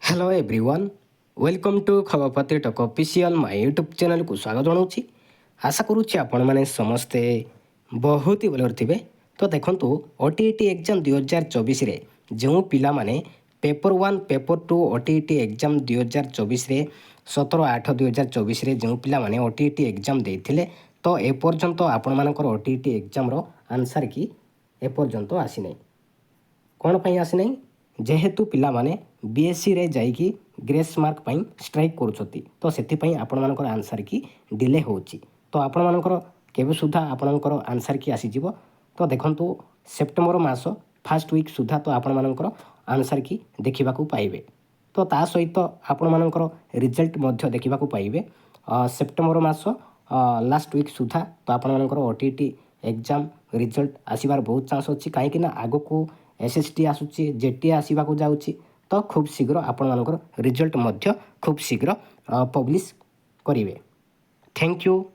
Hello everyone welcome to खबरपत्री टक official my YouTube channel को स्वागत जनाऊँगी। आशा करुच्ची आपण मैंने समस्ते बहुत ही भल थे। तो देखो ओटीईटी एग्जाम 2024 रे जो पिला माने पेपर 1 पेपर 2 ओटीईटी एग्जाम 2024 रे 17/8/2024 रे जो पिला माने ओटीईटी एग्जाम देथिले तो एपर्यंत आपण मानकर ओटीईटी एग्जाम रो आंसर की एपर्यंत आसी नहीं। कौन पाई आसी नहीं जेहेतु पिला माने बीएससी रे जाइकी ग्रेस मार्क पाई स्ट्राइक करुछती तो सेति आपण मानकर आंसर की डिले होची। तो आपण मानकर केबे सुधा आपण मानकर आंसर की आसी जिवो। तो देखंतु सेप्टेम्बर मास फर्स्ट वीक सुधा तो आपण मानकर आंसर की देखिबा को पाइबे। तो ता सहित आपण मानकर रिजल्ट मध्य देखिबा को पाइबे सेप्टेम्बर मास लास्ट वीक सुधा। तो आपण मानकर ओटीईटी एग्जाम रिजल्ट आसीबार बहुत चांस अछि काहेकि ना आगो को एसएसटी आसुची जेटी आसीबा को जाउची। तो खूब शीघ्र आपण मानकर रिजल्ट मध्य खूब शीघ्र पब्लिश करिवे। Thank you.